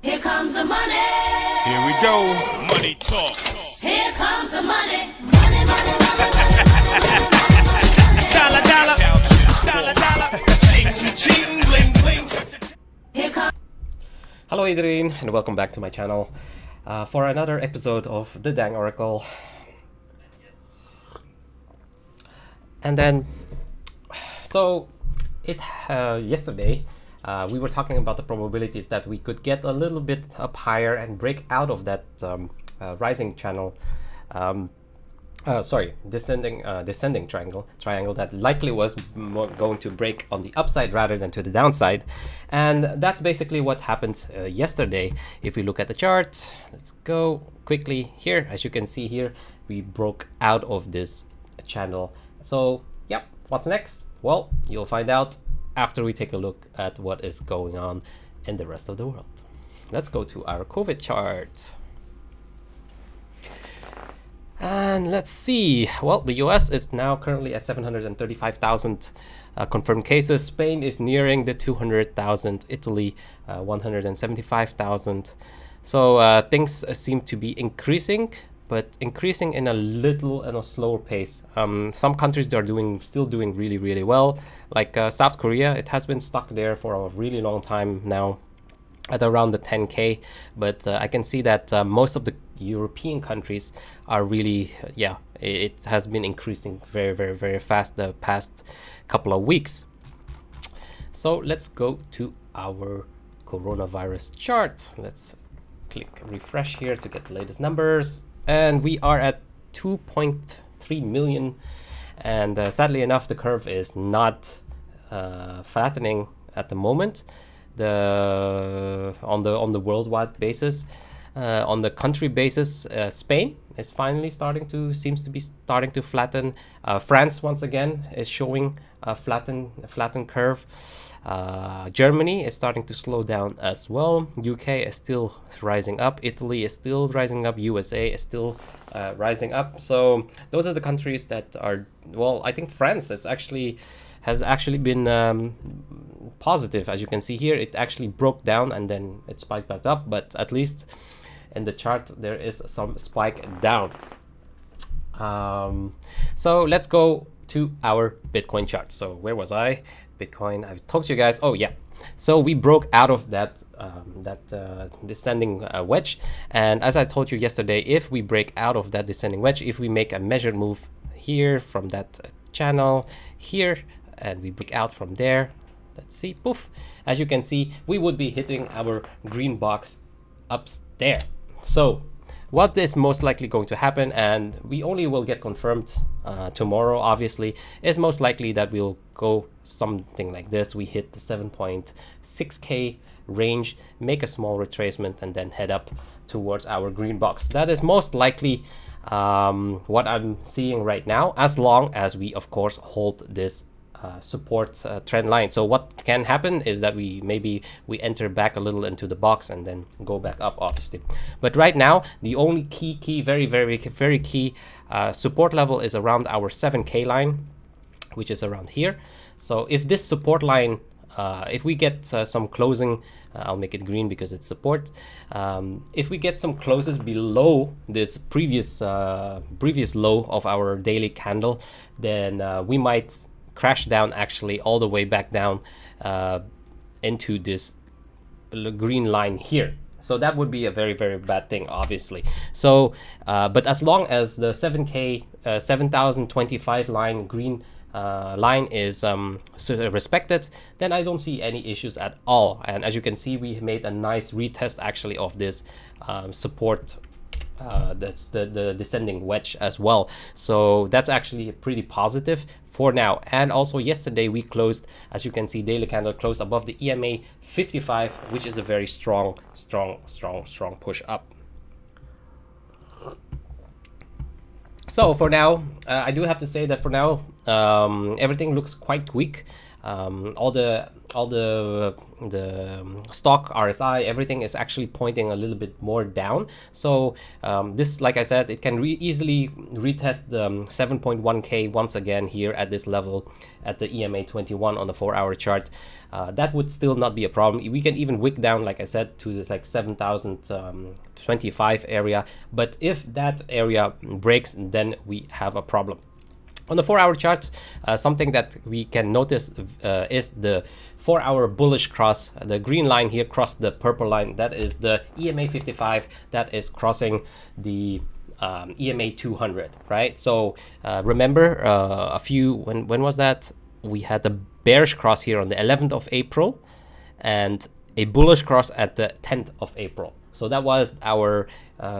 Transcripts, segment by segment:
Here comes the money. Here we go. Money talk. Here comes the money. Money, money, money, money. Dollar, dollar. Dollar, dollar. Cheating, bling, bling. Here comes. Hello iedereen and welcome back to my channel for another episode of The Dang Oracle. And then, so yesterday we were talking about the probabilities that we could get a little bit up higher and break out of that rising channel, descending triangle that likely was going to break on the upside rather than to the downside. And that's basically what happened yesterday. If we look at the chart, let's go quickly here. As you can see here, we broke out of this channel. So yep, what's next? Well, you'll find out after we take a look at what is going on in the rest of the world. Let's go to our COVID chart. And let's see. Well, the US is now currently at 735,000 confirmed cases. Spain is nearing the 200,000. Italy, 175,000. So things seem to be increasing, but increasing in a slower pace. Some countries are still doing really well. Like South Korea, it has been stuck there for a really long time now, at around the 10K, but I can see that most of the European countries are really, it has been increasing very fast the past couple of weeks. So let's go to our coronavirus chart. Let's click refresh here to get the latest numbers, and we are at 2.3 million, and sadly enough the curve is not flattening at the moment. On the worldwide basis, on the country basis, Spain is finally seems to be starting to flatten. France once again is showing a flattened curve. Germany is starting to slow down as well. UK is still rising up. Italy is still rising up. USA is still rising up. So those are the countries that are, well, I think France has actually been positive. As you can see here, it actually broke down and then it spiked back up, but at least in the chart there is some spike down. So let's go to our Bitcoin chart. So where was I? Bitcoin, I've talked to you guys. Oh yeah, so we broke out of that descending wedge, and as I told you yesterday, if we break out of that descending wedge, if we make a measured move here from that channel here, and we break out from there, let's see, poof, as you can see, we would be hitting our green box up there. So what is most likely going to happen, and we only will get confirmed tomorrow obviously, is most likely that we'll go something like this. We hit the 7.6k range, make a small retracement, and then head up towards our green box. That is most likely what I'm seeing right now, as long as we of course hold this support trend line. So what can happen is that we enter back a little into the box and then go back up obviously. But right now the only key very key support level is around our 7k line, which is around here. So if this support line, if we get some closing, I'll make it green because it's support. If we get some closes below this previous low of our daily candle, then we might crash down actually all the way back down into this green line here. So that would be a very bad thing obviously. So but as long as the 7025 line green line is respected, then I don't see any issues at all. And as you can see, we made a nice retest actually of this support, that's the descending wedge as well. So that's actually pretty positive for now. And also yesterday we closed, as you can see, daily candle closed above the EMA 55, which is a very strong push up. So for now, I do have to say that for now, everything looks quite weak. all the stock RSI, everything is actually pointing a little bit more down. So this, like I said, it can easily retest the 7.1k once again here at this level at the EMA 21 on the 4-hour chart. That would still not be a problem. We can even wick down, like I said, to the like 7,025 area. But if that area breaks, then we have a problem. On the 4-hour charts, something that we can notice is the 4-hour bullish cross. The green line here crossed the purple line. That is the EMA 55 that is crossing the EMA 200, right? So remember when was that? We had the bearish cross here on the 11th of April and a bullish cross at the 10th of April. So that was our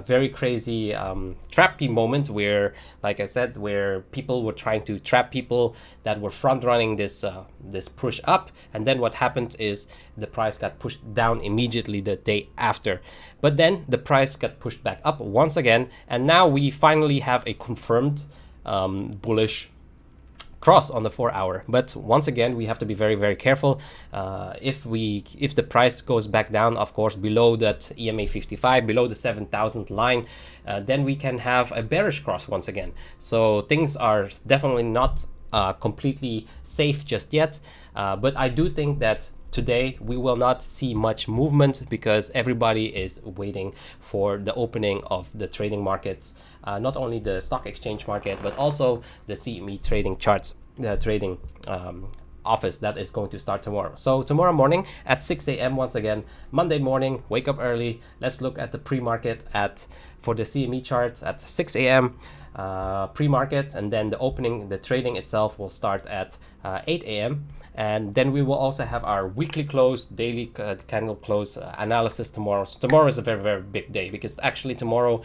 very crazy trappy moment where, like I said, where people were trying to trap people that were front running this this push up, and then what happened is the price got pushed down immediately the day after. But then the price got pushed back up once again, and now we finally have a confirmed bullish cross on the 4-hour. But once again, we have to be very, very careful. If the price goes back down, of course, below that EMA 55, below the 7,000 line, then we can have a bearish cross once again. So things are definitely not completely safe just yet. But I do think that today we will not see much movement because everybody is waiting for the opening of the trading markets, not only the stock exchange market, but also the CME trading charts, the trading office that is going to start tomorrow. So tomorrow morning at 6 a.m. once again, Monday morning, wake up early. Let's look at the pre-market for the CME charts at 6 a.m. Pre-market, and then the trading itself will start at 8 a.m. and then we will also have our weekly close, daily candle close analysis tomorrow. So tomorrow is a very, very big day because actually tomorrow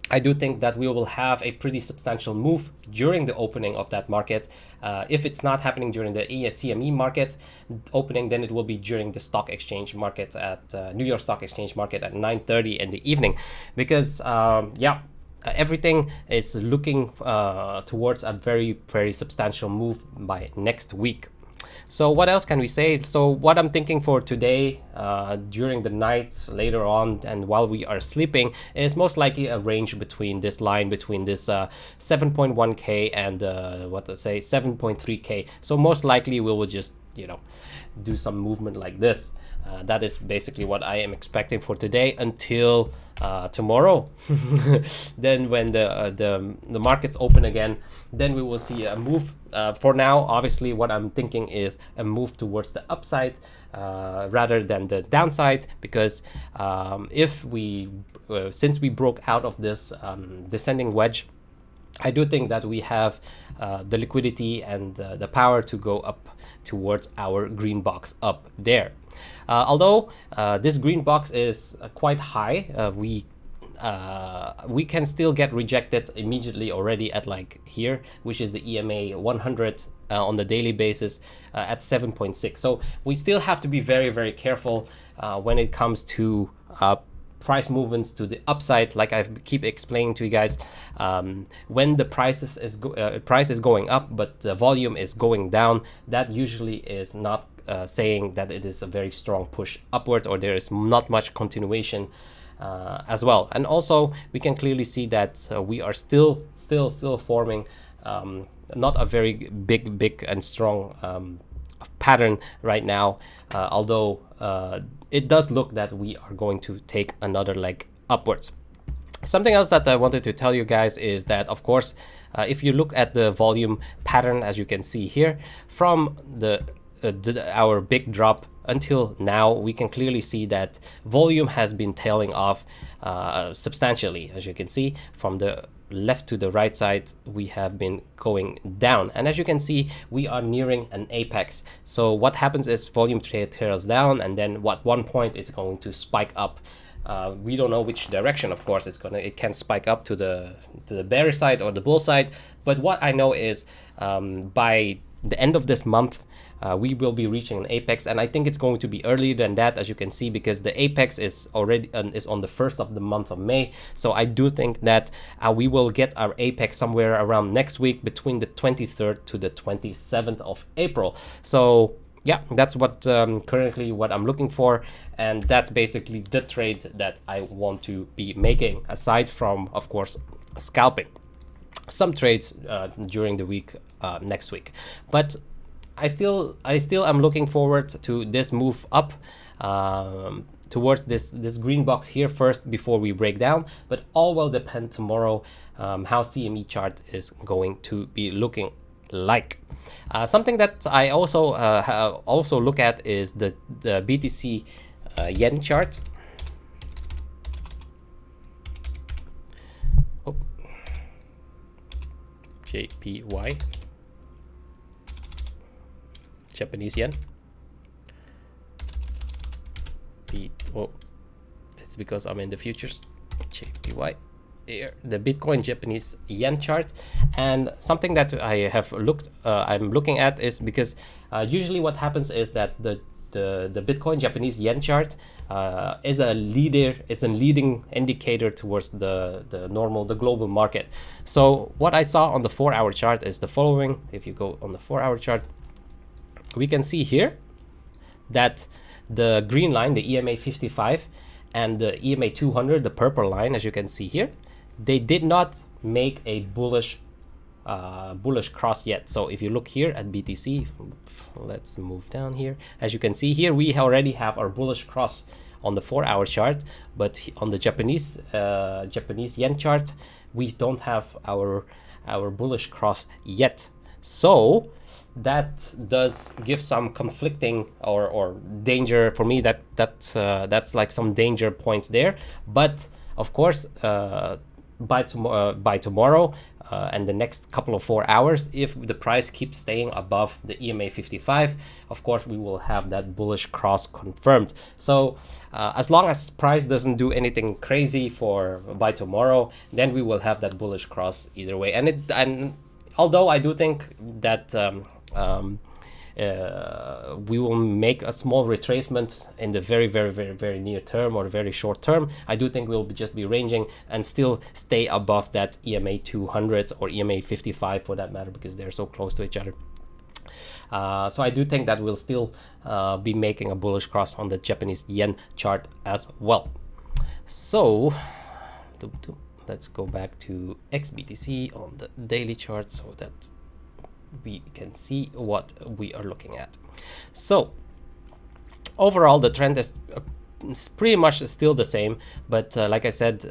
I do think that we will have a pretty substantial move during the opening of that market. If it's not happening during the CME market opening, then it will be during the stock exchange market at New York Stock Exchange market at 9:30 in the evening, because everything is looking towards a very, very substantial move by next week. So what else can we say? So what I'm thinking for today, during the night, later on, and while we are sleeping, is most likely a range between this line, between this 7.1k and 7.3k. So most likely we will just, do some movement like this. That is basically what I am expecting for today until tomorrow. Then when the markets open again, then we will see a move. For now, obviously, what I'm thinking is a move towards the upside rather than the downside, because since we broke out of this descending wedge, I do think that we have the liquidity and the power to go up towards our green box up there. Although this green box is quite high, we can still get rejected immediately already at like here, which is the EMA 100 on the daily basis at 7.6. So we still have to be very, very careful when it comes to price movements to the upside. Like I keep explaining to you guys, when the price is going up but the volume is going down, that usually is not saying that it is a very strong push upward, or there is not much continuation as well. And also we can clearly see that we are still forming not a very big and strong pattern right now, although it does look that we are going to take another leg upwards. Something else that I wanted to tell you guys is that, of course, if you look at the volume pattern, as you can see here, from our big drop until now, we can clearly see that volume has been tailing off substantially. As you can see, from the left to the right side, we have been going down, and as you can see, we are nearing an apex. So what happens is volume trails down, and then at one point it's going to spike up. We don't know which direction, of course. It can spike up to the bear side or the bull side, but what I know is by the end of this month, we will be reaching an apex, and I think it's going to be earlier than that, as you can see, because the apex is already is on the 1st of the month of May. So I do think that we will get our apex somewhere around next week, between the 23rd to the 27th of April. So yeah, that's what currently what I'm looking for, and that's basically the trade that I want to be making, aside from, of course, scalping some trades during the week next week. But I still am looking forward to this move up towards this green box here first before we break down. But all will depend tomorrow how CME chart is going to be looking like. Something that I also look at is the BTC yen chart. Oh. JPY, Japanese yen. Oh, it's because I'm in the futures. JPY. Here, the Bitcoin Japanese yen chart. And something that I have I'm looking at is because usually what happens is that the Bitcoin Japanese yen chart is a leading indicator towards the global market. So what I saw on the 4-hour chart is the following. If you go on the 4-hour chart, we can see here that the green line, the EMA 55, and the EMA 200, the purple line, as you can see here, they did not make a bullish cross yet. So if you look here at BTC, let's move down here. As you can see here, we already have our bullish cross on the 4-hour chart, but on the Japanese yen chart, we don't have our bullish cross yet. So that does give some conflicting or danger for me. That's like some danger points there. But of course, by tomorrow and the next couple of 4 hours, if the price keeps staying above the EMA 55, of course we will have that bullish cross confirmed. So as long as price doesn't do anything crazy by tomorrow, then we will have that bullish cross either way. And although I do think that we will make a small retracement in the very near term or very short term, I do think we'll just be ranging and still stay above that EMA 200 or EMA 55 for that matter, because they're so close to each other. So I do think that we'll still be making a bullish cross on the Japanese yen chart as well. So let's go back to XBTC on the daily chart so that we can see what we are looking at. So overall, the trend is pretty much still the same, but like I said,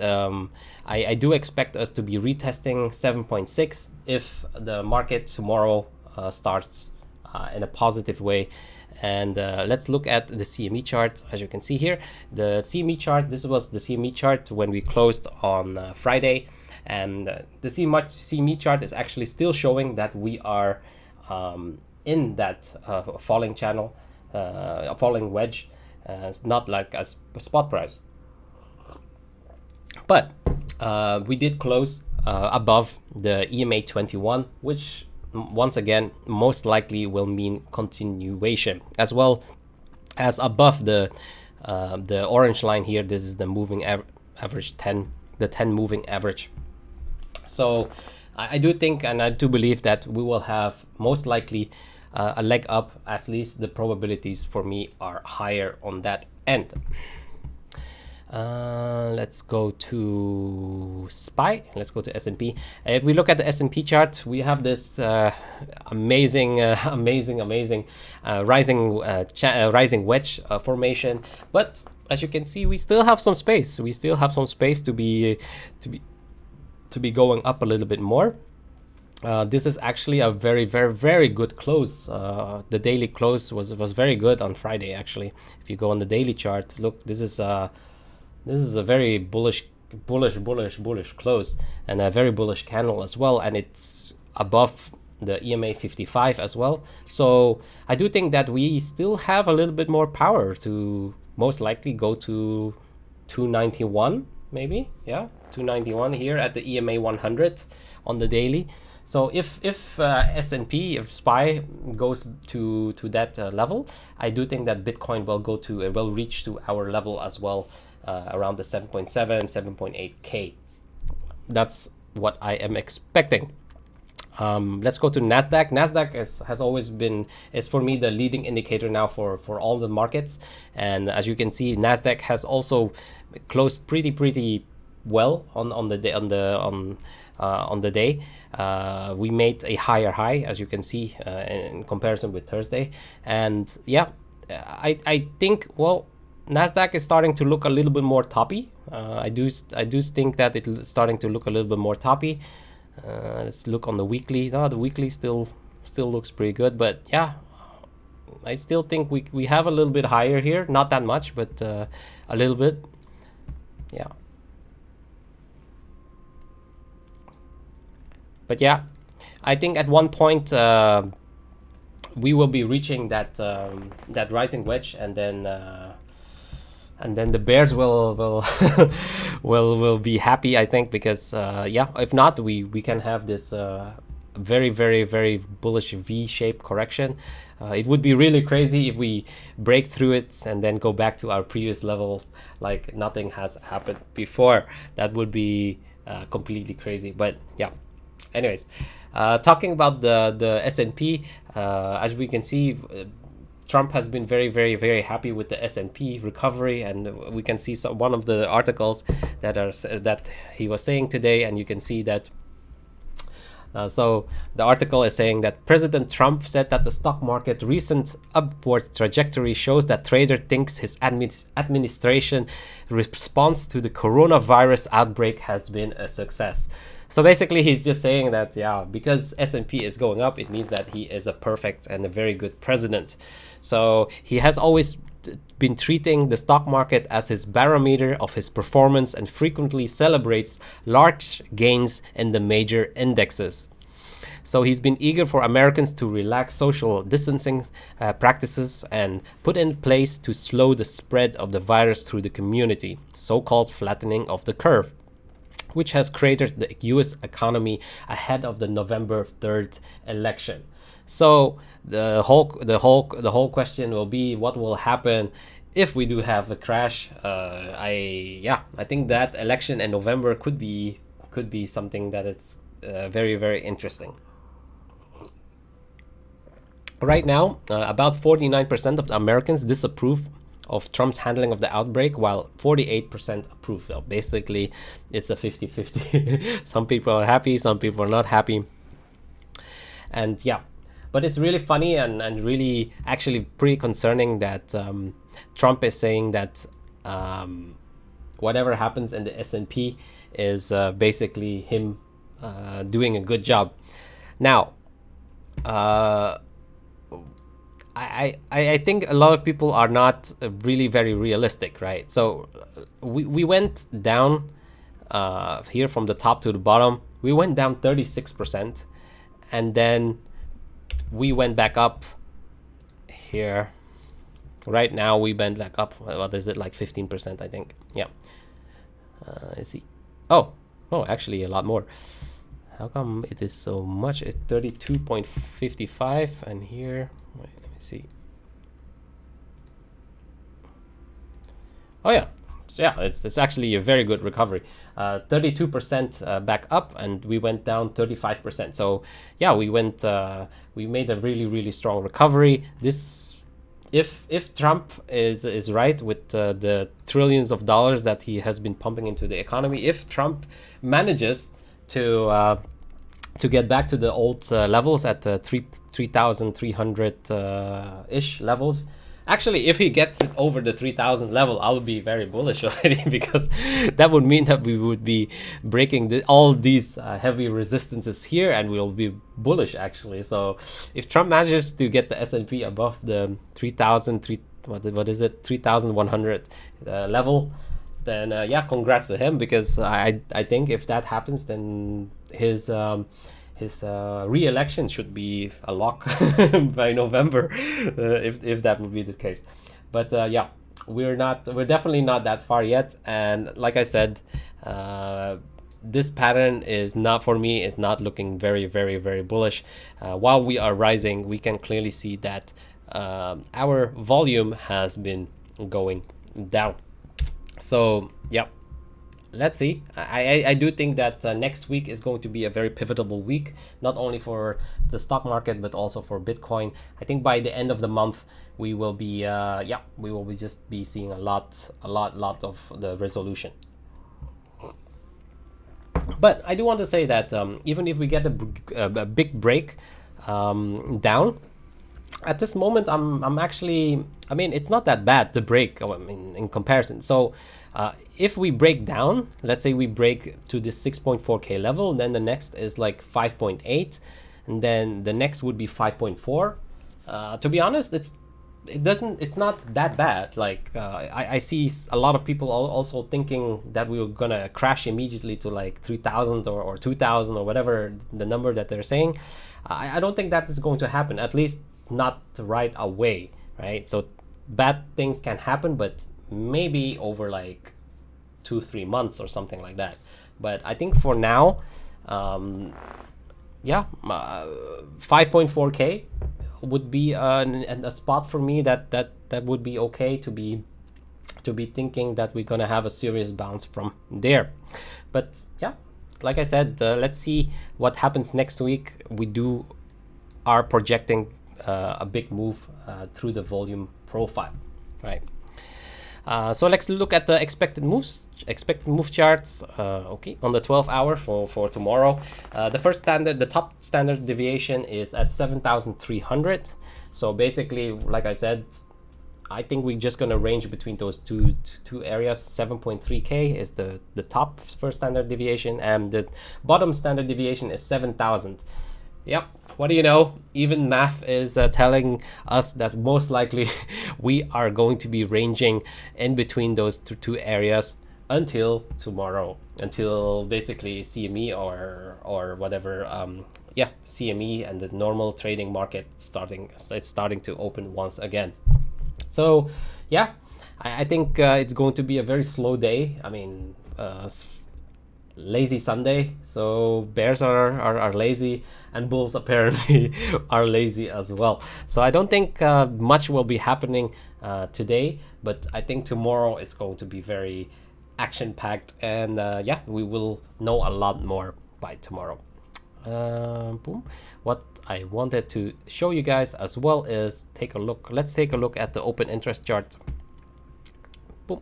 I do expect us to be retesting 7.6 if the market tomorrow starts in a positive way. And let's look at the CME chart. As you can see here, the CME chart, this was the CME chart when we closed on Friday. And the CME chart is actually still showing that we are in that falling channel, a falling wedge. It's not like a spot price. But we did close above the EMA 21, which once again most likely will mean continuation, as well as above the orange line here. This is the moving average 10, the 10 moving average. So I do think and I do believe that we will have most likely a leg up. At least the probabilities for me are higher on that end. Let's go to SPY. Let's go to S&P. If we look at the S&P chart, we have this amazing rising wedge formation. But as you can see, we still have some space. We still have some space to be going up a little bit more. This is actually a very good close. The daily close was very good on Friday. Actually, if you go on the daily chart, look, this is a very bullish close and a very bullish candle as well, and it's above the EMA 55 as well. So I do think that we still have a little bit more power to most likely go to 291, maybe. Yeah, 291 here at the EMA 100 on the daily. So if S&P, if SPY goes to that level, I do think that Bitcoin will reach to our level as well, around the 7.7, 7.8K. That's what I am expecting. Let's go to Nasdaq. Nasdaq has always been, is for me the leading indicator now for all the markets. And as you can see, Nasdaq has also closed pretty well on the day. We made a higher high, as you can see, in comparison with Thursday. And yeah, I think, well, Nasdaq is starting to look a little bit more toppy. I do think that it's starting to look a little bit more toppy. Let's look on the weekly. No, the weekly still looks pretty good, but yeah, I still think we have a little bit higher here. Not that much, but a little bit. Yeah. But yeah, I think at one point we will be reaching that rising wedge, and then the bears will will be happy, I think, because yeah, if not, we can have this very bullish V-shaped correction. It would be really crazy if we break through it and then go back to our previous level like nothing has happened before. That would be completely crazy. But yeah, anyways, talking about the S&P, as we can see, Trump has been very happy with the S&P recovery, and we can see one of the articles that he was saying today, and you can see that. So the article is saying that President Trump said that the stock market recent upward trajectory shows that trader thinks his administration response to the coronavirus outbreak has been a success. So basically, he's just saying that, yeah, because S&P is going up, it means that he is a perfect and a very good president. So he has always been treating the stock market as his barometer of his performance and frequently celebrates large gains in the major indexes. So he's been eager for Americans to relax social distancing practices and put in place to slow the spread of the virus through the community, so-called flattening of the curve, which has created the US economy ahead of the November 3rd election. So the whole question will be, what will happen if we do have a crash? I think that election in November could be something that is very interesting. Right now, about 49% of the Americans disapprove of Trump's handling of the outbreak, while 48% approve. So basically, it's a 50-50. Some people are happy, some people are not happy. And yeah, but it's really funny and really actually pretty concerning that Trump is saying that whatever happens in the S&P is basically him doing a good job. Now, I think a lot of people are not really very realistic, right? So we went down here from the top to the bottom. We went down 36%, and then we went back up here. Right now we went back up. What is it, like 15%, I think? Yeah. Let's see. Oh, actually a lot more. How come it is so much? It's 32.55, and here, wait, let me see. Oh yeah, so yeah, it's actually a very good recovery. 32% back up, and we went down 35%. So yeah, we made a really strong recovery. This, if Trump is right with the trillions of dollars that he has been pumping into the economy, if Trump manages to get back to the old levels at 3,300 ish levels. Actually, if he gets it over the 3,000 level, I would be very bullish already, because that would mean that we would be breaking all these heavy resistances here, and we'll be bullish actually. So if Trump manages to get the S&P above the 3,100 level, then yeah, congrats to him, because I think if that happens, then his re-election should be a lock by November, if that would be the case. But yeah, we're definitely not that far yet, and like I said, this pattern is not, for me, is not looking very, very, very bullish. While we are rising, we can clearly see that our volume has been going down. So yeah, let's see. I do think that next week is going to be a very pivotal week, not only for the stock market but also for Bitcoin. I think by the end of the month we will be we will be just be seeing a lot of the resolution. But I do want to say that even if we get a big break down, at this moment I'm actually, I mean, it's not that bad, the break, I mean, in comparison. So if we break down, let's say we break to this 6.4k level, then the next is like 5.8, and then the next would be 5.4. To be honest, it's not that bad. Like I see a lot of people also thinking that we were gonna crash immediately to like 3,000 or 2,000 or whatever the number that they're saying. I don't think that is going to happen, at least not right away, right? So bad things can happen, but maybe over like 2-3 months or something like that. But I think for now, 5.4k would be a spot for me that would be okay to be thinking that we're gonna have a serious bounce from there. But yeah, like I said, let's see what happens next week. We are projecting a big move through the volume profile, right? So let's look at the expected move charts. Okay, on the 12-hour for tomorrow, the top standard deviation is at 7,300. So basically, like I said, I think we're just gonna range between those two areas. 7.3k is the top first standard deviation, and the bottom standard deviation is 7,000. Yep. What do you know? Even math is telling us that most likely we are going to be ranging in between those two areas until tomorrow, until basically CME or whatever. CME and the normal trading market it's starting to open once again. So yeah, I think it's going to be a very slow day. I mean, lazy Sunday, so bears are lazy and bulls apparently are lazy as well. So I don't think much will be happening today, but I think tomorrow is going to be very action packed, and we will know a lot more by tomorrow. Boom. What I wanted to show you guys as well is let's take a look at the open interest chart. Boom.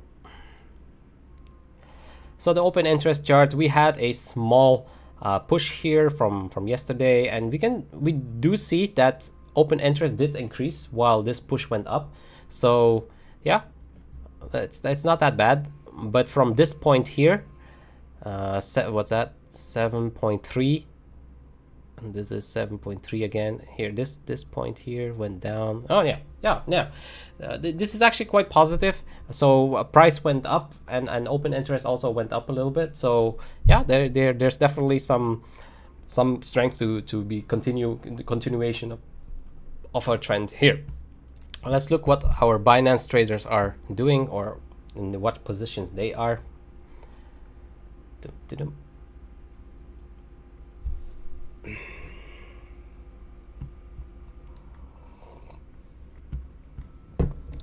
So the open interest chart, we had a small push here from yesterday, and we do see that open interest did increase while this push went up. So yeah, it's not that bad. But from this point here, what's that? 7.3. And this is 7.3 again here. This point here went down. Oh yeah. This is actually quite positive. So price went up, and open interest also went up a little bit. So yeah, there's definitely some strength to be continuation of our trend here. Let's look what our Binance traders are doing, or in what positions they are.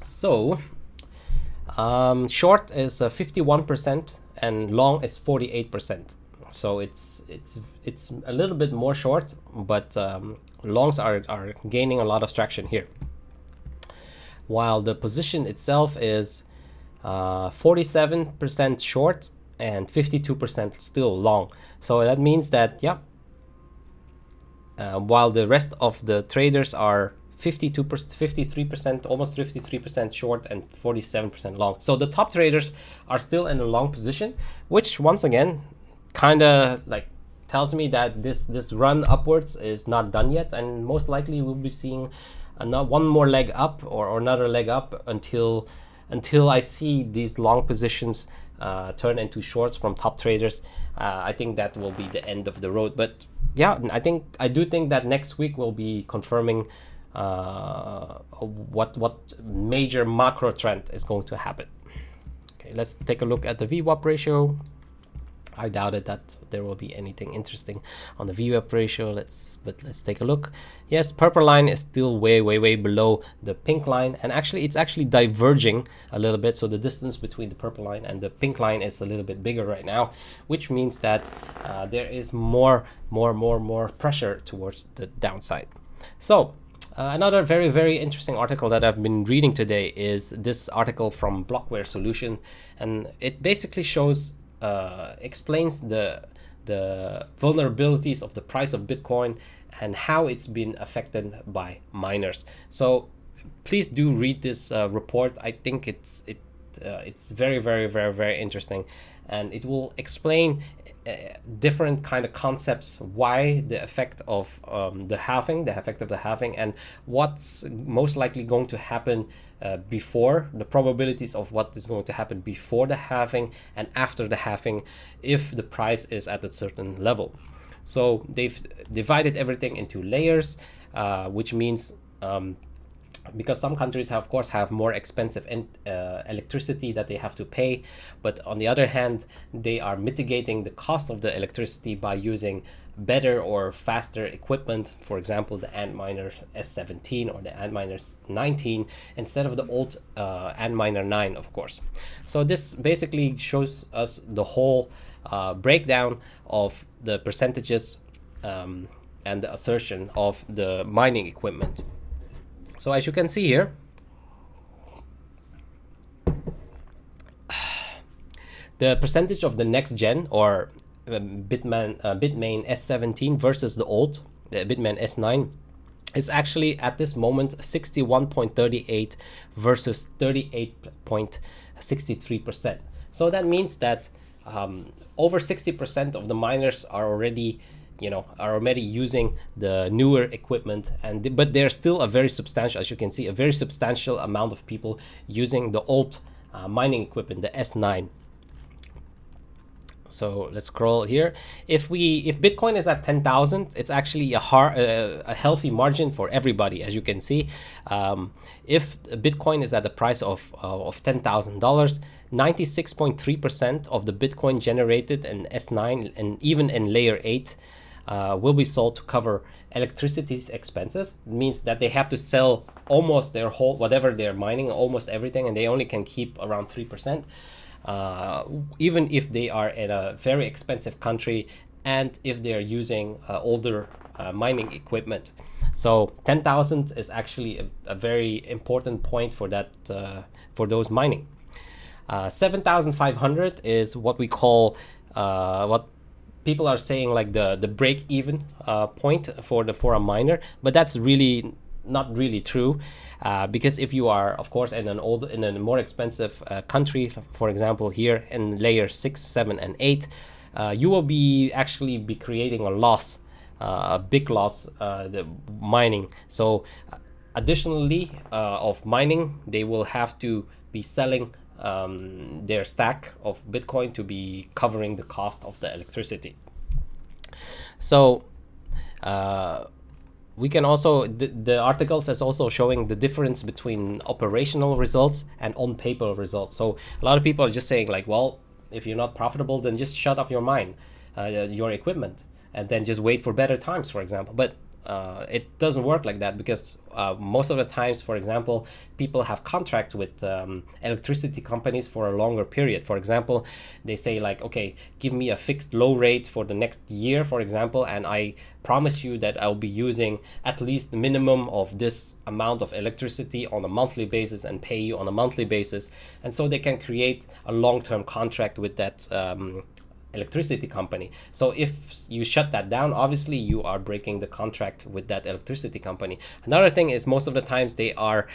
So short is 51% and long is 48%. So it's a little bit more short, but longs are gaining a lot of traction here, while the position itself is 47% short and 52% still long. So that means that while the rest of the traders are 53%, almost 53% short and 47% long. So the top traders are still in a long position, which once again kind of like tells me that this run upwards is not done yet, and most likely we'll be seeing one more leg up or another leg up until I see these long positions turn into shorts from top traders. I think that will be the end of the road. But yeah, I do think that next week will be confirming what major macro trend is going to happen. Okay, let's take a look at the VWAP ratio. I doubted that there will be anything interesting on the VWAP ratio. Let's take a look. Yes, purple line is still way below the pink line, and actually it's actually diverging a little bit. So the distance between the purple line and the pink line is a little bit bigger right now, which means that there is more pressure towards the downside. So another very interesting article that I've been reading today is this article from Blockware Solution, and it basically shows explains the vulnerabilities of the price of Bitcoin and how it's been affected by miners. So please do read this report. I think it's very interesting, and it will explain different kind of concepts, why the effect of the halving, and what's most likely going to happen before, the probabilities of what is going to happen before the halving and after the halving if the price is at a certain level. So they've divided everything into layers, which means because some countries have, of course, have more expensive electricity that they have to pay, but on the other hand, they are mitigating the cost of the electricity by using better or faster equipment, for example the Antminer S17 or the Antminer 19 instead of the old Antminer 9, of course. So this basically shows us the whole breakdown of the percentages and the assertion of the mining equipment. So as you can see here, the percentage of the next gen or Bitmain S17 versus the old Bitmain S9 is actually at this moment 61.38 versus 38.63%. So that means that over 60% of the miners are already using the newer equipment, but there's still a very substantial, as you can see, a very substantial amount of people using the old mining equipment, the S9. So let's scroll here. If Bitcoin is at 10,000, it's actually a healthy margin for everybody, as you can see. If Bitcoin is at the price of $10,000, 96.3% of the Bitcoin generated in S9 and even in layer 8 will be sold to cover electricity expenses. It means that they have to sell almost their whole, whatever they're mining, almost everything, and they only can keep around 3%. Even if they are in a very expensive country and if they're using older mining equipment. So 10,000 is actually a very important point for that, for those mining. 7,500 is what we call, what people are saying like the break-even point for a miner, but that's really not really true, because if you are, of course, in a more expensive country, for example here in layer 6, 7, and 8, you will actually be creating a loss, a big loss, the mining. So additionally of mining, they will have to be selling their stack of Bitcoin to be covering the cost of the electricity. So we can also, the articles is also showing the difference between operational results and on paper results. So a lot of people are just saying like, well, if you're not profitable, then just shut off your your equipment, and then just wait for better times, for example. But it doesn't work like that, because most of the times, for example, people have contracts with electricity companies for a longer period. For example, they say like, okay, give me a fixed low rate for the next year, for example, and I promise you that I'll be using at least the minimum of this amount of electricity on a monthly basis and pay you on a monthly basis. And so they can create a long-term contract with that electricity company. So if you shut that down, obviously you are breaking the contract with that electricity company. Another thing is most of the times they are,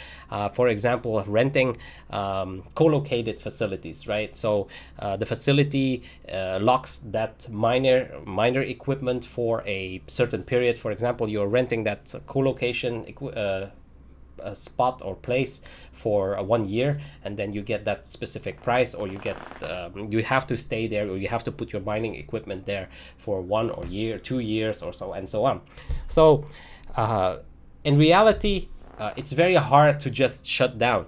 for example, renting co-located facilities, right? So the facility locks that miner equipment for a certain period. For example, you're renting that co-location a spot or place for 1 year, and then you get that specific price, or you get you have to stay there, or you have to put your mining equipment there for 1 year, 2 years, or so, and so on. So in reality, it's very hard to just shut down.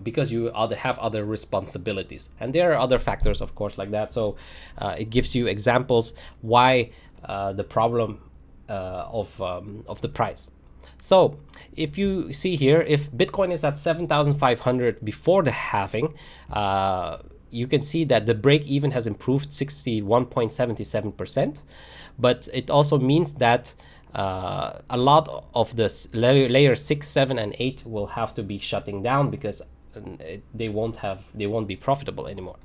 because you have other responsibilities, and there are other factors, of course, like that. So it gives you examples why the problem of the price. So if you see here, if Bitcoin is at 7,500 before the halving, you can see that the break even has improved 61.77%, but it also means that a lot of the layer 6, 7, and 8 will have to be shutting down because they won't be profitable anymore.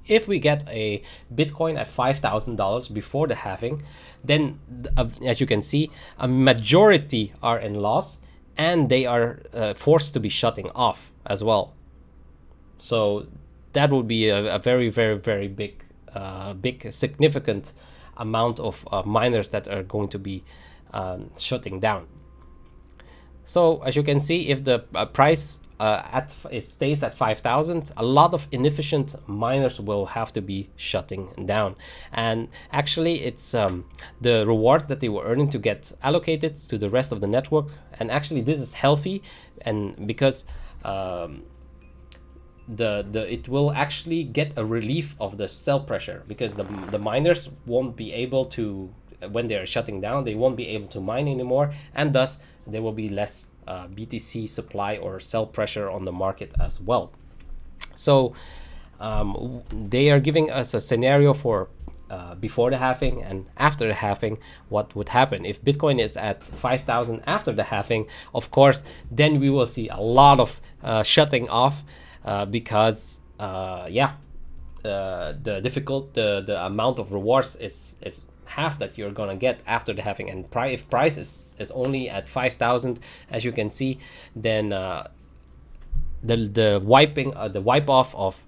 If we get a Bitcoin at $5,000 before the halving, then as you can see, a majority are in loss, and they are forced to be shutting off as well. So that would be a very, very, very big significant amount of miners that are going to be shutting down. So as you can see, if the price it stays at 5,000, a lot of inefficient miners will have to be shutting down. And actually, it's the rewards that they were earning to get allocated to the rest of the network. And actually, this is healthy, and because it will actually get a relief of the sell pressure, because the miners won't be able to, when they're shutting down, they won't be able to mine anymore, and thus there will be less BTC supply or sell pressure on the market as well. So they are giving us a scenario for before the halving and after the halving, what would happen if Bitcoin is at 5,000 after the halving. Of course, then we will see a lot of shutting off because the amount of rewards is half that you're gonna get after the halving. And if price is only at 5,000, as you can see, then the wipe off of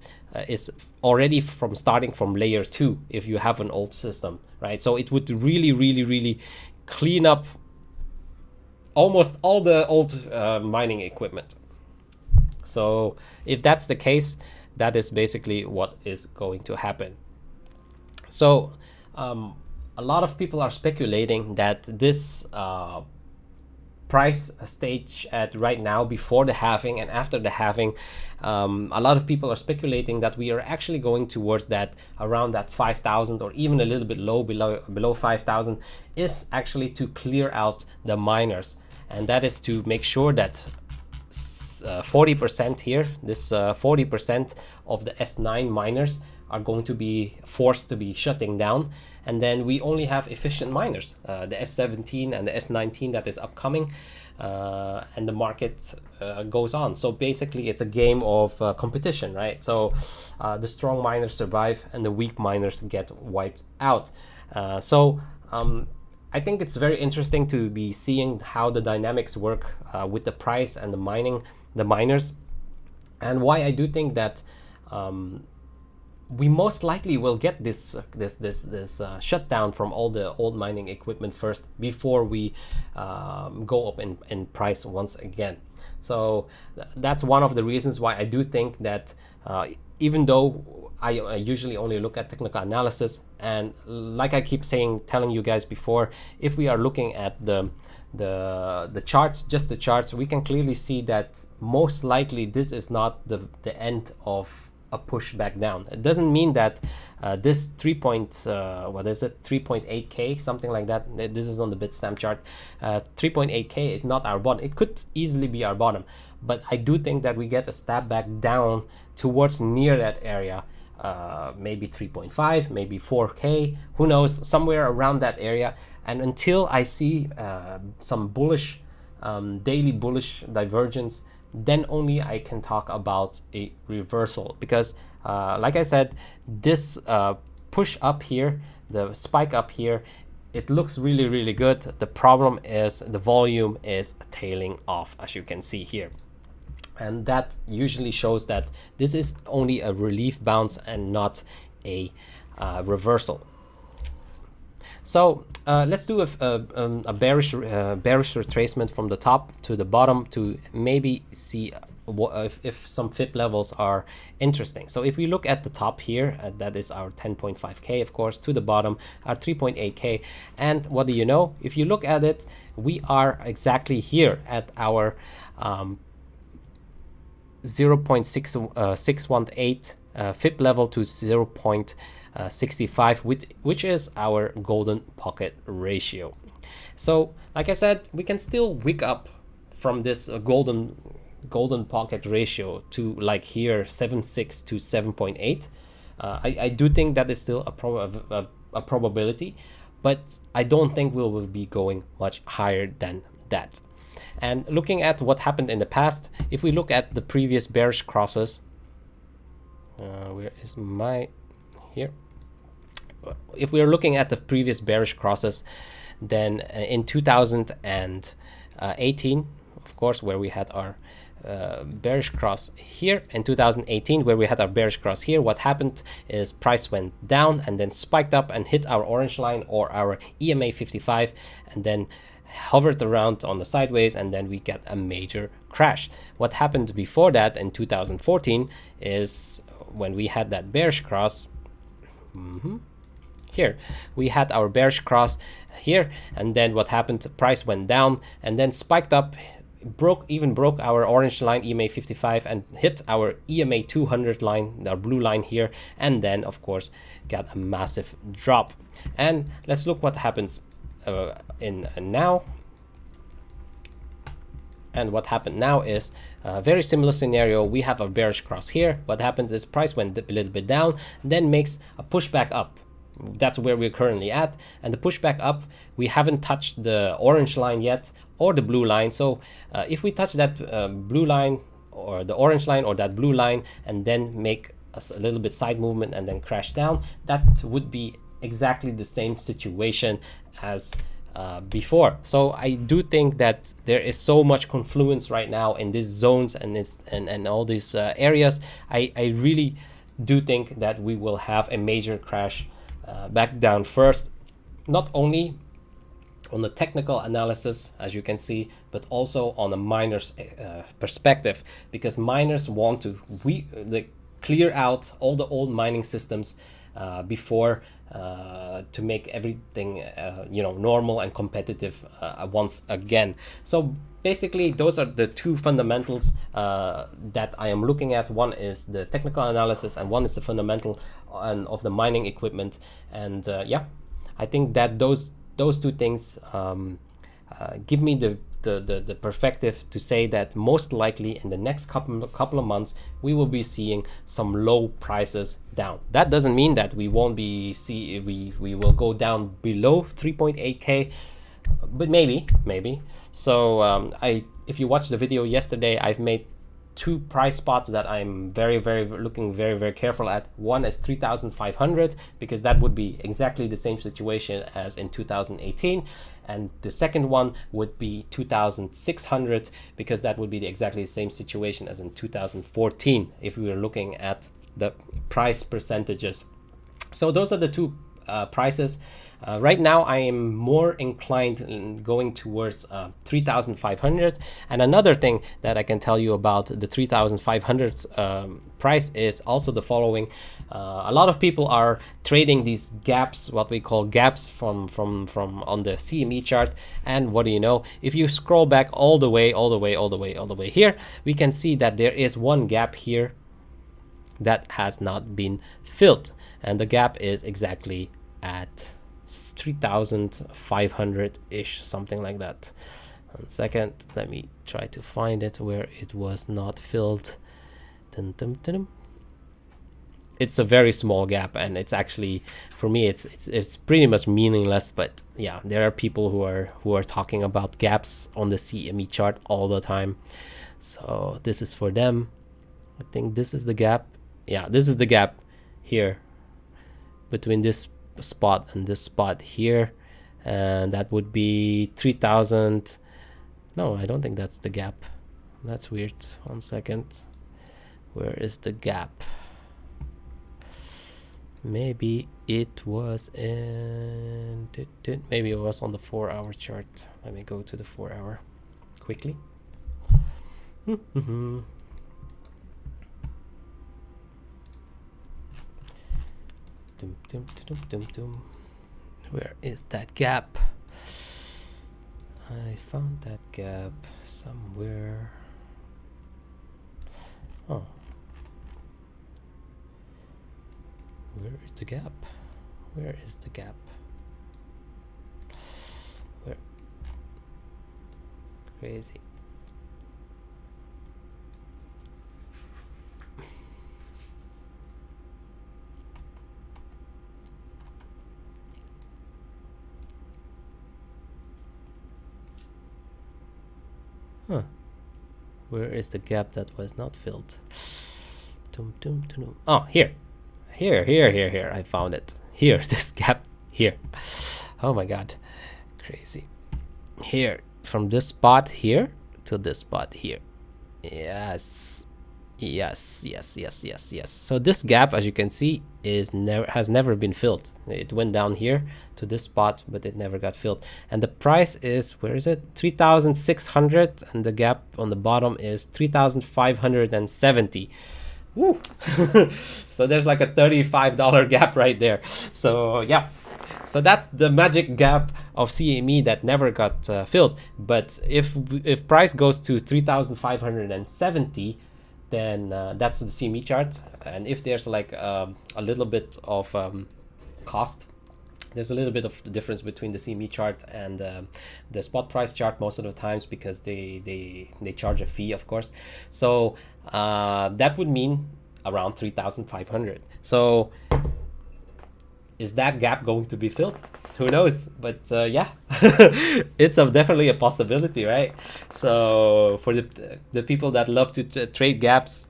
is already from starting from layer 2 if you have an old system, right? So it would really clean up almost all the old mining equipment. So if that's the case, that is basically what is going to happen. So a lot of people are speculating that this price stage at right now, before the halving and after the halving, a lot of people are speculating that we are actually going towards that, around that 5,000 or even a little bit below 5,000, is actually to clear out the miners, and that is to make sure that 40% here, this 40% of the S9 miners are going to be forced to be shutting down, and then we only have efficient miners, the S17 and the S19 that is upcoming, and the market goes on. So basically it's a game of competition, right? So the strong miners survive and the weak miners get wiped out. I think it's very interesting to be seeing how the dynamics work with the price and the miners, and why I do think that we most likely will get this shutdown from all the old mining equipment first before we go up in price once again. So that's one of the reasons why I do think that even though I usually only look at technical analysis, and like I keep telling you guys before, if we are looking at the charts, just the charts, we can clearly see that most likely this is not the end of a push back down. It doesn't mean that this 3.8k, something like that, this is on the Bitstamp chart, 3.8k is not our bottom. It could easily be our bottom, but I do think that we get a stab back down towards near that area, maybe 3.5, maybe 4k, who knows, somewhere around that area. And until I see some bullish, daily bullish divergence, then only I can talk about a reversal, because like I said, this push up here, the spike up here, it looks really good. The problem is the volume is tailing off, as you can see here, and that usually shows that this is only a relief bounce and not a reversal. So let's do a bearish retracement from the top to the bottom to maybe see if some FIP levels are interesting. So if we look at the top here, that is our 10.5k, of course, to the bottom, our 3.8k. And what do you know? If you look at it, we are exactly here at our 0.618 FIP level to 0.65, which is our golden pocket ratio. So like I said, we can still wick up from this golden pocket ratio to like here 7.6 to 7.8. I do think that is still a probability, but I don't think we will be going much higher than that. And looking at what happened in the past, if we look at the previous bearish crosses, where is my here? If we are looking at the previous bearish crosses, then in 2018, of course, where we had our bearish cross here, in 2018 where we had our bearish cross here, what happened is price went down and then spiked up and hit our orange line or our EMA 55 and then hovered around on the sideways, and then we get a major crash. What happened before that in 2014 is when we had that bearish cross, here we had our bearish cross here, and then what happened, price went down and then spiked up, broke our orange line EMA 55 and hit our EMA 200 line, our blue line here, and then of course got a massive drop. And let's look what happens in now. And what happened now is a very similar scenario. We have a bearish cross here. What happens is price went a little bit down, then makes a pushback up. That's where we're currently at, and the pushback up, we haven't touched the orange line yet or the blue line. So if we touch that blue line or the orange line or that blue line and then make a little bit side movement and then crash down, that would be exactly the same situation as before. So I do think that there is so much confluence right now in these zones and all these areas. I really do think that we will have a major crash back down first, not only on the technical analysis, as you can see, but also on a miner's perspective, because miners want to clear out all the old mining systems before to make everything normal and competitive once again. So basically those are the two fundamentals that I am looking at. One is the technical analysis and one is the fundamental of the mining equipment. And yeah, I think that those two things give me the perspective to say that most likely in the next couple of months we will be seeing some low prices down. That doesn't mean that we won't be we will go down below 3.8k, but maybe. So if you watched the video yesterday, I've made two price spots that I'm looking very careful at. One is 3,500, because that would be exactly the same situation as in 2018, and the second one would be 2,600, because that would be exactly the same situation as in 2014 if we were looking at the price percentages. So those are the two prices. Right now I am more inclined in going towards 3,500. And another thing that I can tell you about the 3,500 price is also the following. A lot of people are trading these gaps, what we call gaps from on the CME chart. And what do you know, if you scroll back all the way here, we can see that there is one gap here that has not been filled, and the gap is exactly at 3,500 ish, something like that. 1 second, let me try to find it where it was not filled. Dun, dun, dun, dun. It's a very small gap, and it's actually, for me, it's pretty much meaningless. But yeah, there are people who are talking about gaps on the CME chart all the time, so this is for them. I think this is the gap. Yeah, this is the gap here between this spot and this spot here, and that would be 3,000. No, I don't think that's the gap. That's weird. 1 second, where is the gap? Maybe it was in maybe it was on the 4-hour chart. Let me go to the 4-hour quickly. Where is that gap? I found that gap somewhere. Oh. Where is the gap? Where is the gap? Where? Crazy. Huh. Where is the gap that was not filled? Oh, here. Here. I found it. Here, this gap. Here. Oh my god. Crazy. Here. From this spot here to this spot here. Yes. Yes. So this gap, as you can see, has never been filled. It went down here to this spot, but it never got filled. And the price is, where is it? 3,600, and the gap on the bottom is 3,570. Woo! So there's like a $35 gap right there. So yeah. So that's the magic gap of CME that never got filled. But if price goes to 3,570, then that's the CME chart. And if there's like a little bit of cost, there's a little bit of the difference between the CME chart and the spot price chart most of the times, because they charge a fee, of course. So that would mean around 3,500. So is that gap going to be filled? Who knows? But yeah, it's definitely a possibility, right? So for the people that love to trade gaps,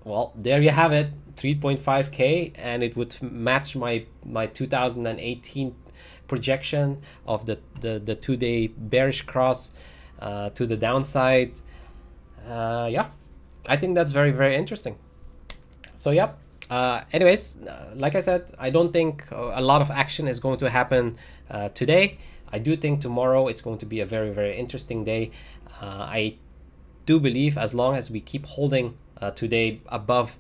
well, there you have it, 3.5K, and it would match my 2018 projection of the 2-day bearish cross to the downside. Yeah, I think that's very, very interesting. So yeah. Anyways, like I said, I don't think a lot of action is going to happen today. I do think tomorrow it's going to be a very, very interesting day. I do believe as long as we keep holding today above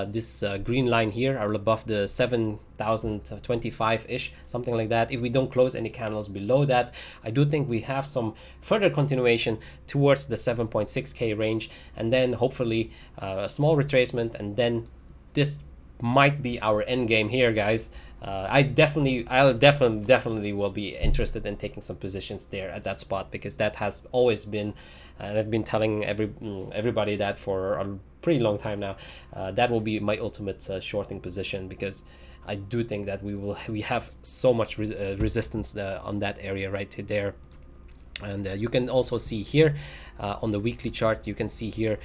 this green line here, or above the 7,025-ish, something like that, if we don't close any candles below that, I do think we have some further continuation towards the 7.6K range, and then hopefully a small retracement, and then this might be our end game here, guys. I'll definitely will be interested in taking some positions there at that spot, because that has always been, and I've been telling everybody that for a pretty long time now, that will be my ultimate shorting position, because I do think that we have so much resistance on that area right there. And you can also see here on the weekly chart, you can see here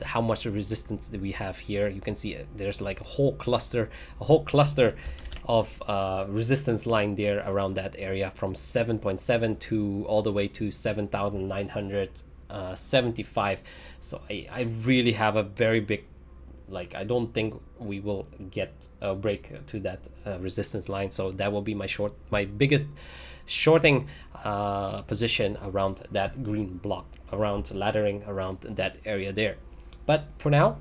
how much resistance that we have here. You can see there's like a whole cluster of resistance line there around that area, from 7.7 to all the way to 7,975. So I really have a very big, like, I don't think we will get a break to that resistance line. So that will be my biggest shorting position around that green block, around laddering around that area there. But for now,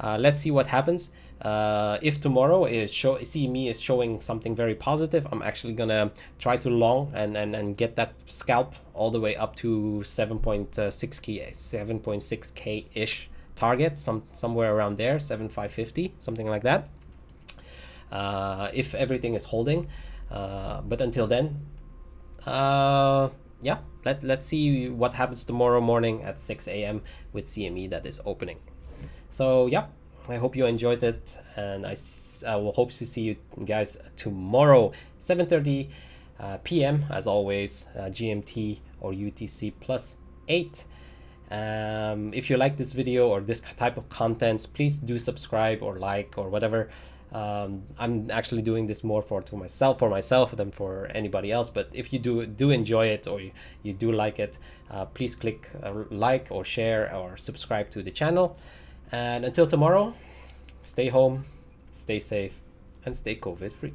let's see what happens. If tomorrow CME is showing something very positive, I'm actually gonna try to long and get that scalp all the way up to 7.6K ish target, somewhere around there, 7,550, something like that. If everything is holding, but until then, yeah, let's see what happens tomorrow morning at 6 a.m. with CME that is opening. So yeah, I hope you enjoyed it, and I will hope to see you guys tomorrow, 7:30 p.m. as always, GMT or UTC +8. If you like this video or this type of contents, please do subscribe or like or whatever. I'm actually doing this more for myself than for anybody else. But if you do enjoy it, or you do like it, please click like or share or subscribe to the channel. And until tomorrow, stay home, stay safe, and stay COVID free.